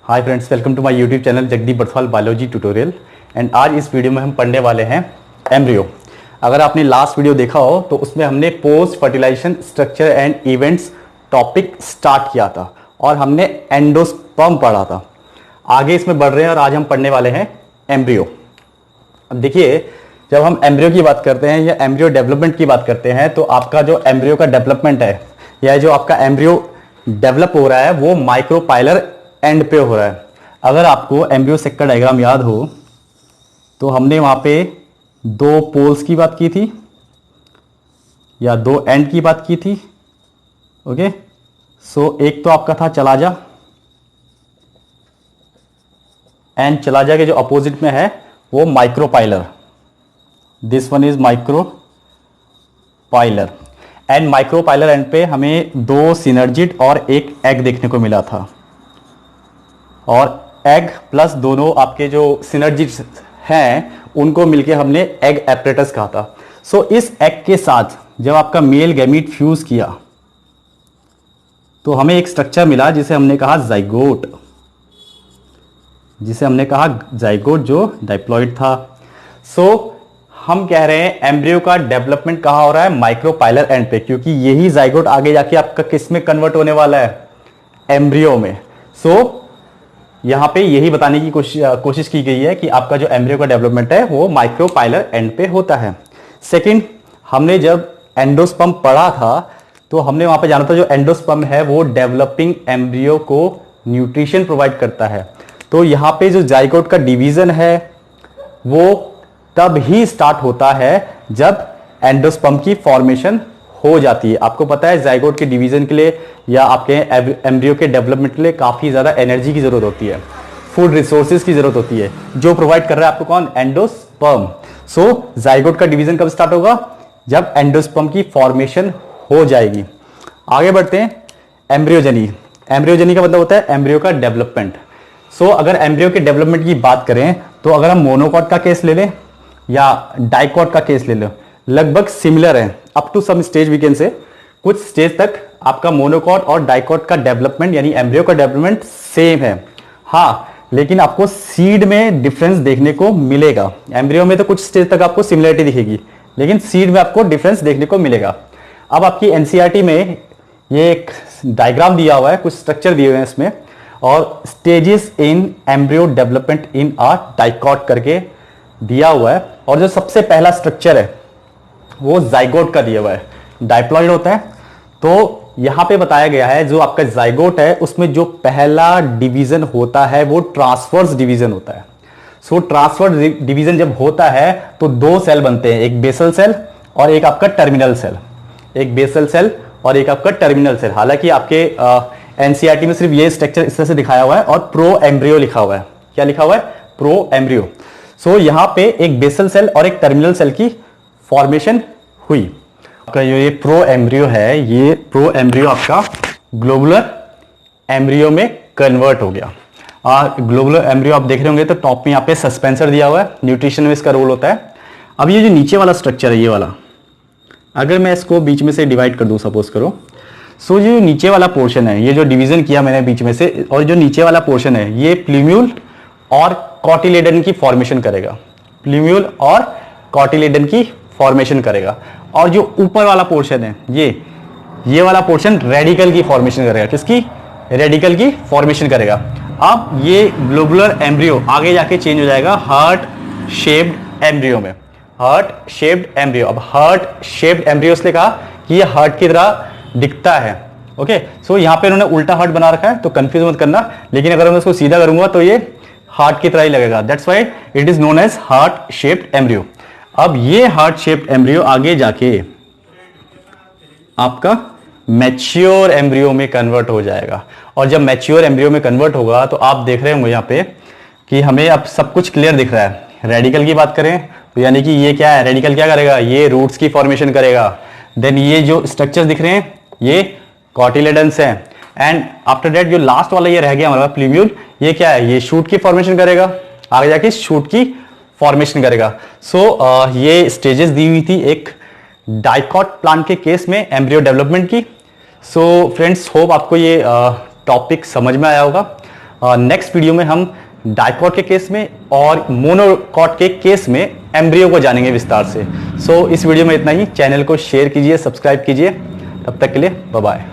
Hi friends, welcome to my YouTube channel Jagdeep Barthwal biology tutorial. And आज इस video में हम पढ़ने वाले हैं एम्ब्रियो। अगर आपने लास्ट वीडियो देखा हो तो उसमें हमने post fertilization structure and events topic start किया था और हमने एंडोस्पर्म पढ़ा था। आगे इसमें बढ़ रहे हैं और आज हम पढ़ने वाले हैं एम्ब्रियो। अब देखिए, जब हम एम्ब्रियो की बात करते हैं या एम्ब्रियो डेवलपमेंट की बात करते हैं तो आपका जो एम्ब्रियो का डेवलपमेंट है या जो आपका एम्ब्रियो डेवलप हो रहा है वो माइक्रोपाइलर एंड पे हो रहा है। अगर आपको एम्ब्रियो सेक्टर डायग्राम याद हो तो हमने वहां पे दो पोल्स की बात की थी या दो एंड की बात की थी। ओके, सो एक तो आपका था चलाजा, एंड चलाजा के जो अपोजिट में है वो micropylar. This one is micropylar and micropylar and पे हमें दो सिनर्जिड और एक एग देखने को मिला था, और एग प्लस दोनों आपके जो सिनर्जिड्स हैं उनको मिलके हमने एग एपरेटस कहा था। सो इस एग के साथ जब आपका मेल गैमीट फ्यूज किया तो हमें एक स्ट्रक्चर मिला जिसे हमने कहा जाइगोट, जो डाइप्लॉइड था। सो हम कह रहे हैं एम्ब्रियो का डेवलपमेंट कहाँ हो रहा है? माइक्रोपाइलर एंड पे, क्योंकि यही जाइगोट आगे जाके आपका किस में कन्वर्ट होने वाला है? एम्ब्रियो में। सो यहां पे यही बताने की कोशिश की गई है कि आपका जो एम्ब्रियो का डेवलपमेंट है वो माइक्रोपाइलर एंड पे होता है। सेकंड, हमने जब एंडोस्पर्म पढ़ा था तो हमने वहां पे जाना था जो एंडोस्पर्म है वो डेवलपिंग एम्ब्रियो को न्यूट्रिशन प्रोवाइड करता है। तो यहां पे जो जाइगोट का डिवीजन है वो तब ही स्टार्ट होता है जब एंडोस्पर्म की फॉर्मेशन हो जाती है। आपको पता है जाइगोट के डिवीजन के लिए या आपके एम्ब्रियो के डेवलपमेंट के लिए काफी ज्यादा एनर्जी की जरूरत होती है, फूड रिसोर्सेज की जरूरत होती है, जो प्रोवाइड कर रहा है आपको कौन? एंडोस्पर्म। सो जाइगोट का डिवीजन कब स्टार्ट होगा? जब एंडोस्पर्म की फॉर्मेशन हो जाएगी। आगे बढ़ते हैं। एम्ब्रियोजेनी का मतलब होता है एम्ब्रियो का डेवलपमेंट। सो अगर एम्ब्रियो के डेवलपमेंट की बात करें तो अगर हम मोनोकॉट का केस ले लें या डाइकॉट का केस ले लो, लगभग सिमिलर है। Up to some stage we can say, कुछ स्टेज तक आपका मोनोकॉट और डाइकॉट का डेवलपमेंट यानी एम्ब्रियो का डेवलपमेंट सेम है। हाँ, लेकिन आपको सीड में डिफरेंस देखने को मिलेगा। एम्ब्रियो में तो कुछ स्टेज तक आपको सिमिलरिटी दिखेगी, लेकिन सीड में आपको डिफरेंस देखने को मिलेगा। अब आपकी एनसीईआरटी में ये एक डायग्राम दिया हुआ है, कुछ स्ट्रक्चर दिए हुए हैं इसमें, और stages in embryo development in a dicot करके दिया हुआ है। और जो सबसे पहला स्ट्रक्चर है वो जाइगोट का दिया हुआ है, डाइप्लॉइड होता है। तो यहां पे बताया गया है जो आपका जाइगोट है उसमें जो पहला डिवीजन होता है वो ट्रांसवर्स डिवीजन होता है। सो ट्रांसवर्स डिवीजन जब होता है तो दो सेल बनते हैं, एक बेसल सेल और एक आपका टर्मिनल सेल। हालांकि आपके एनसीईआरटी में सिर्फ ये स्ट्रक्चर इस तरह से दिखाया हुआ है और प्रो एम्ब्रियो लिखा हुआ है। क्या लिखा हुआ है? Pro embryo. सो यहां पे एक बेसल सेल और एक टर्मिनल सेल की फॉर्मेशन हुई। आपका ये प्रो एम्ब्रियो है, ये प्रो एम्ब्रियो आपका ग्लोबुलर एम्ब्रियो में कन्वर्ट हो गया। ग्लोबुलर एम्ब्रियो आप देख रहे होंगे तो टॉप में यहाँ पे सस्पेंसर दिया हुआ है, न्यूट्रिशन में इसका रोल होता है। अब ये जो नीचे वाला स्ट्रक्चर है, ये वाला, अगर मैं इसको बीच में से डिवाइड कर दूं, सपोज करो, सो जो नीचे वाला पोर्शन है, ये जो डिवीजन किया मैंने बीच में से, और जो नीचे वाला पोर्शन है ये प्लूम्यूल और कॉटिलेडन की फॉर्मेशन करेगा। और जो ऊपर वाला पोर्शन है ये वाला पोर्शन रेडिकल की फॉर्मेशन करेगा। किसकी? रेडिकल की फॉर्मेशन करेगा। अब ये ग्लोबुलर एम्ब्रियो आगे जाके चेंज हो जाएगा हार्ट शेप्ड एम्ब्रियो में। अब हार्ट शेप्ड एम्ब्रियो इसलिए कहा कि ये हार्ट की तरह दिखता है। ओके, सो यहां पे इन्होंने उल्टा हार्ट बना रखा है तो कंफ्यूज मत करना, लेकिन अगर मैं इसको सीधा करूंगा तो ये हार्ट की तरह ही लगेगा। That's why it is known as heart shaped embryo. अब ये हार्ट शेप्ड एम्ब्रियो आगे जाके आपका मैच्योर एम्ब्रियो में कन्वर्ट हो जाएगा। और जब मैच्योर एम्ब्रियो में कन्वर्ट होगा तो आप देख रहे होंगे यहाँ पे कि हमें अब सब कुछ क्लियर दिख रहा है। रेडिकल की बात करें तो यानी कि ये क्या है? रेडिकल क्या करेगा? ये रूट्स की फॉर्मेशन करेगा। देन ये जो स्ट्रक्चर दिख रहे हैं ये कॉटिलेडन्स हैं। एंड आफ्टर दैट जो लास्ट वाला ये रह गया हमारा प्लूम्यूल, ये क्या है? ये शूट की फॉर्मेशन करेगा, आगे जाके शूट की फॉर्मेशन करेगा। सो ये स्टेजेस दी हुई थी एक डाइकॉट प्लांट के केस में एम्ब्रियो डेवलपमेंट की। सो फ्रेंड्स, होप आपको ये टॉपिक समझ में आया होगा। नेक्स्ट वीडियो में हम डाइकॉट के केस में और मोनोकॉट के केस में एम्ब्रियो को जानेंगे विस्तार से। सो इस वीडियो में इतना ही। चैनल को शेयर कीजिए, सब्सक्राइब कीजिए। तब तक के लिए बाय बाय।